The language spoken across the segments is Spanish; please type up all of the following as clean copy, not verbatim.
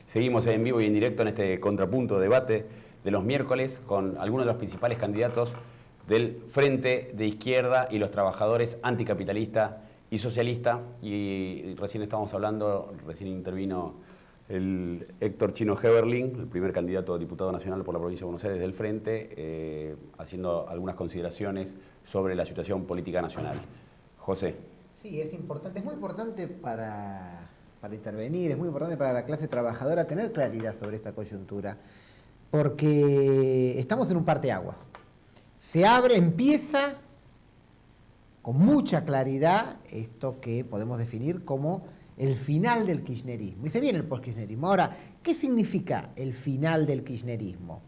Seguimos en vivo y en directo en este contrapunto debate de los miércoles con algunos de los principales candidatos del Frente de Izquierda y los trabajadores anticapitalista y socialista. Y recién estábamos hablando, recién intervino el Héctor Chino Heberling, el primer candidato a diputado nacional por la provincia de Buenos Aires del Frente, haciendo algunas consideraciones sobre la situación política nacional. José. Sí, es muy importante para intervenir, es muy importante para la clase trabajadora tener claridad sobre esta coyuntura, porque estamos en un parteaguas. Se abre, empieza con mucha claridad esto que podemos definir como el final del kirchnerismo. Y se viene el postkirchnerismo. Ahora, ¿qué significa el final del kirchnerismo?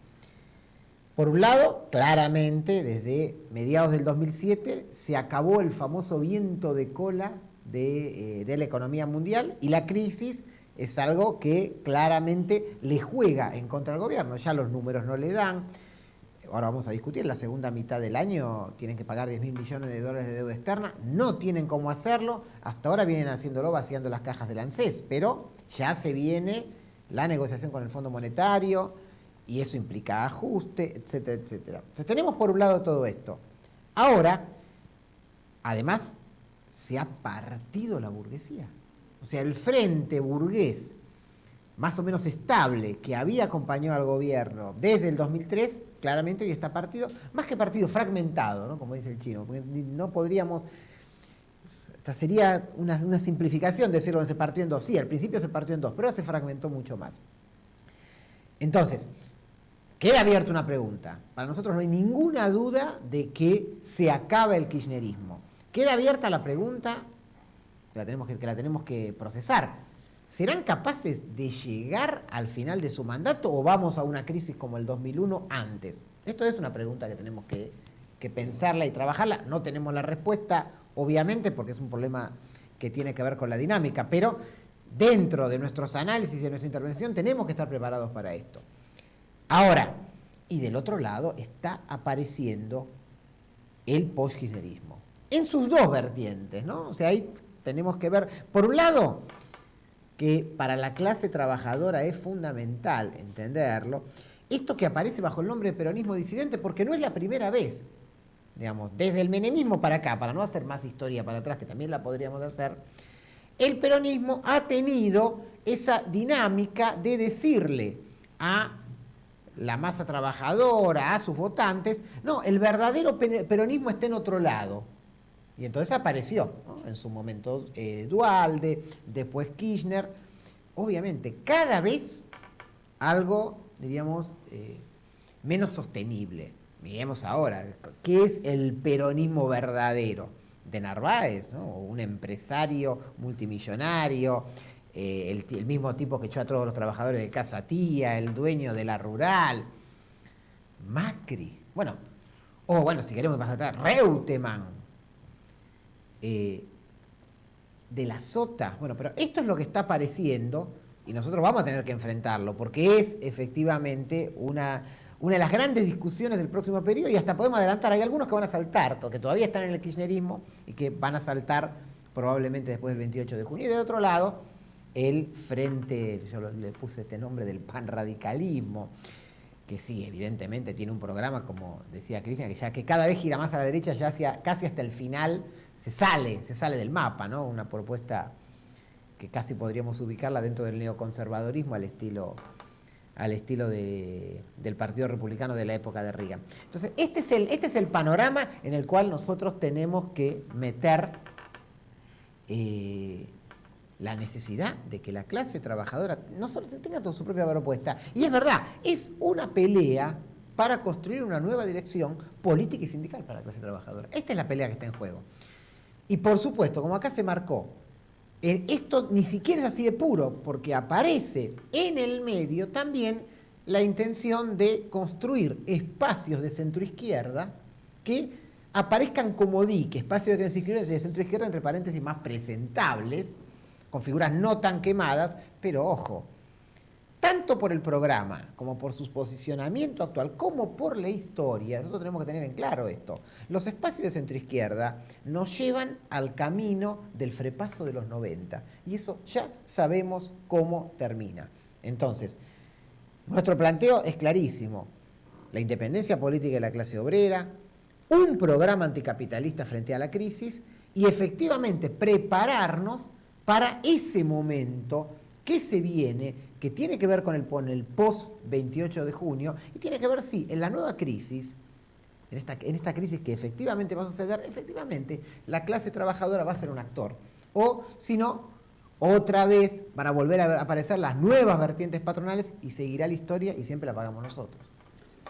Por un lado, claramente, desde mediados del 2007 se acabó el famoso viento de cola de la economía mundial, y la crisis es algo que claramente le juega en contra al gobierno. Ya los números no le dan. Ahora vamos a discutir, la segunda mitad del año tienen que pagar 10.000 millones de dólares de deuda externa, no tienen cómo hacerlo, hasta ahora vienen haciéndolo vaciando las cajas del ANSES, pero ya se viene la negociación con el Fondo Monetario, y eso implica ajuste, etcétera, etcétera. Entonces tenemos por un lado todo esto. Ahora, además, se ha partido la burguesía. O sea, el frente burgués más o menos estable que había acompañado al gobierno desde el 2003, claramente hoy está partido, más que partido, fragmentado, ¿no? Como dice el chino, porque no podríamos, esta sería una simplificación de decirlo que se partió en dos. Sí, al principio se partió en dos, pero ahora se fragmentó mucho más. Entonces, queda abierta una pregunta. Para nosotros no hay ninguna duda de que se acaba el kirchnerismo. Queda abierta la pregunta, que la tenemos que procesar. ¿Serán capaces de llegar al final de su mandato o vamos a una crisis como el 2001 antes? Esto es una pregunta que tenemos que pensarla y trabajarla. No tenemos la respuesta, obviamente, porque es un problema que tiene que ver con la dinámica, pero dentro de nuestros análisis y de nuestra intervención tenemos que estar preparados para esto. Ahora, y del otro lado está apareciendo el postkirchnerismo, en sus dos vertientes, ¿no? O sea, ahí tenemos que ver, por un lado, que para la clase trabajadora es fundamental entenderlo, esto que aparece bajo el nombre de peronismo disidente, porque no es la primera vez, digamos, desde el menemismo para acá, para no hacer más historia para atrás, que también la podríamos hacer, el peronismo ha tenido esa dinámica de decirle a la masa trabajadora, a sus votantes, no, el verdadero peronismo está en otro lado. Y entonces apareció, ¿no? En su momento Duhalde, después Kirchner. Obviamente, cada vez algo, diríamos, menos sostenible. Miremos ahora, ¿qué es el peronismo verdadero? De Narváez, ¿no? Un empresario multimillonario, el mismo tipo que echó a todos los trabajadores de Casa Tía, el dueño de la Rural, Macri, bueno, si queremos más atrás, Reutemann, de la Sota. Bueno, pero esto es lo que está apareciendo y nosotros vamos a tener que enfrentarlo porque es efectivamente una de las grandes discusiones del próximo periodo, y hasta podemos adelantar, hay algunos que van a saltar, que todavía están en el kirchnerismo y que van a saltar probablemente después del 28 de junio. Y del otro lado, el frente, yo le puse este nombre del panradicalismo, que sí, evidentemente tiene un programa, como decía Cristian, que cada vez gira más a la derecha, ya casi hasta el final se sale del mapa, ¿no? Una propuesta que casi podríamos ubicarla dentro del neoconservadorismo al estilo del Partido Republicano de la época de Reagan. Entonces, este es el panorama en el cual nosotros tenemos que meter la necesidad de que la clase trabajadora no solo tenga toda su propia propuesta. Y es verdad, es una pelea para construir una nueva dirección política y sindical para la clase trabajadora. Esta es la pelea que está en juego. Y por supuesto, como acá se marcó, esto ni siquiera es así de puro, porque aparece en el medio también la intención de construir espacios de centroizquierda que aparezcan como dique, espacios de centroizquierda, entre paréntesis, más presentables, con figuras no tan quemadas, pero ojo, tanto por el programa, como por su posicionamiento actual, como por la historia, nosotros tenemos que tener en claro esto. Los espacios de centroizquierda nos llevan al camino del frepaso de los 90, y eso ya sabemos cómo termina. Entonces, nuestro planteo es clarísimo. La independencia política de la clase obrera, un programa anticapitalista frente a la crisis y efectivamente prepararnos para ese momento que se viene, que tiene que ver con el post-28 de junio y tiene que ver, sí, en la nueva crisis, en esta crisis que efectivamente va a suceder, efectivamente la clase trabajadora va a ser un actor. O, si no, otra vez van a volver a aparecer las nuevas vertientes patronales y seguirá la historia y siempre la pagamos nosotros.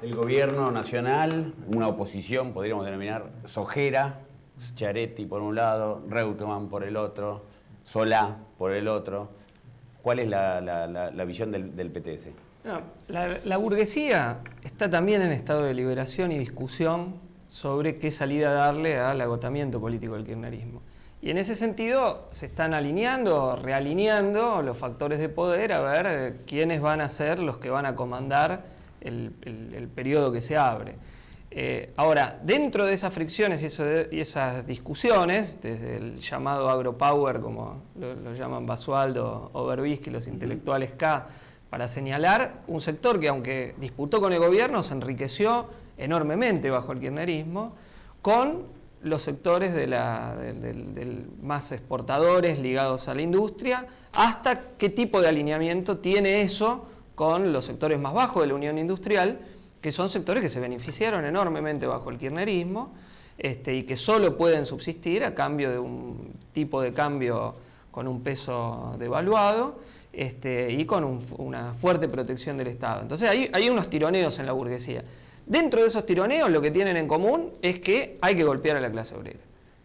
El gobierno nacional, una oposición, podríamos denominar sojera, Schiaretti por un lado, Reutemann por el otro, Solá por el otro. ¿Cuál es la visión del PTS? No, la burguesía está también en estado de liberación y discusión sobre qué salida darle al agotamiento político del kirchnerismo. Y en ese sentido se están alineando, realineando los factores de poder a ver quiénes van a ser los que van a comandar el periodo que se abre. Ahora, dentro de esas fricciones y esas discusiones, desde el llamado agropower, como lo llaman Basualdo o Berbisky, los intelectuales K, para señalar un sector que, aunque disputó con el gobierno, se enriqueció enormemente bajo el kirchnerismo, con los sectores del más exportadores ligados a la industria, hasta qué tipo de alineamiento tiene eso con los sectores más bajos de la Unión Industrial, que son sectores que se beneficiaron enormemente bajo el kirchnerismo y que solo pueden subsistir a cambio de un tipo de cambio con un peso devaluado y con una fuerte protección del Estado. Entonces hay unos tironeos en la burguesía. Dentro de esos tironeos lo que tienen en común es que hay que golpear a la clase obrera.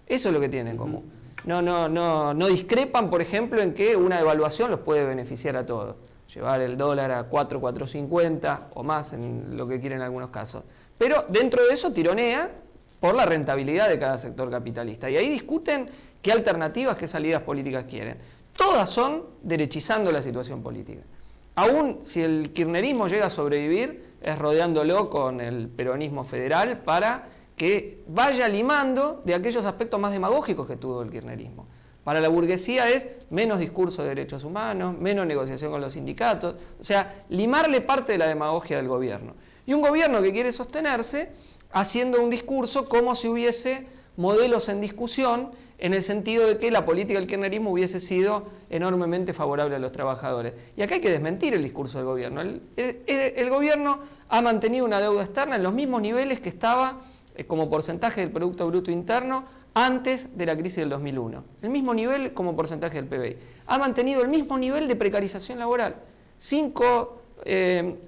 Eso es lo que tienen en común. No discrepan, por ejemplo, en que una devaluación los puede beneficiar a todos. Llevar el dólar a 4,450 o más en lo que quieren en algunos casos. Pero dentro de eso tironea por la rentabilidad de cada sector capitalista. Y ahí discuten qué alternativas, qué salidas políticas quieren. Todas son derechizando la situación política. Aún si el kirchnerismo llega a sobrevivir, es rodeándolo con el peronismo federal para que vaya limando de aquellos aspectos más demagógicos que tuvo el kirchnerismo. Para la burguesía es menos discurso de derechos humanos, menos negociación con los sindicatos, o sea, limarle parte de la demagogia del gobierno. Y un gobierno que quiere sostenerse haciendo un discurso como si hubiese modelos en discusión, en el sentido de que la política del kirchnerismo hubiese sido enormemente favorable a los trabajadores. Y acá hay que desmentir el discurso del gobierno. El gobierno ha mantenido una deuda externa en los mismos niveles que estaba como porcentaje del Producto Bruto Interno antes de la crisis del 2001. El mismo nivel como porcentaje del PBI. Ha mantenido el mismo nivel de precarización laboral. 5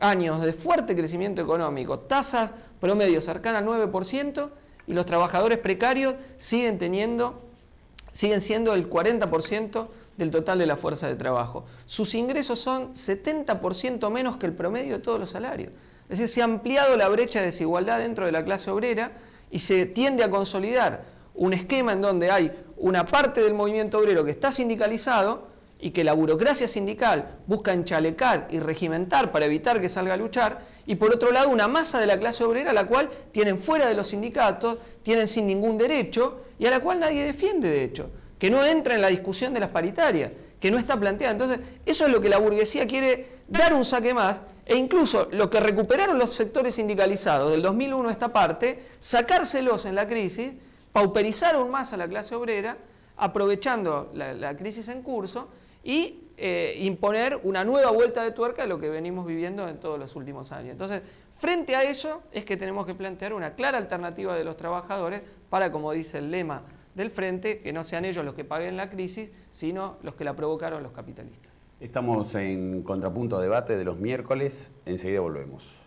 años de fuerte crecimiento económico, tasas promedio cercanas al 9%, y los trabajadores precarios siguen siendo el 40% del total de la fuerza de trabajo. Sus ingresos son 70% menos que el promedio de todos los salarios. Es decir, se ha ampliado la brecha de desigualdad dentro de la clase obrera y se tiende a consolidar un esquema en donde hay una parte del movimiento obrero que está sindicalizado y que la burocracia sindical busca enchalecar y regimentar para evitar que salga a luchar, y por otro lado una masa de la clase obrera a la cual tienen fuera de los sindicatos, tienen sin ningún derecho y a la cual nadie defiende de hecho, que no entra en la discusión de las paritarias, que no está planteada. Entonces eso es lo que la burguesía quiere, dar un saque más, e incluso lo que recuperaron los sectores sindicalizados del 2001 esta parte, sacárselos en la crisis, pauperizar aún más a la clase obrera, aprovechando la crisis en curso, y imponer una nueva vuelta de tuerca de lo que venimos viviendo en todos los últimos años. Entonces, frente a eso es que tenemos que plantear una clara alternativa de los trabajadores para, como dice el lema del Frente, que no sean ellos los que paguen la crisis, sino los que la provocaron los capitalistas. Estamos en Contrapunto Debate de los miércoles, enseguida volvemos.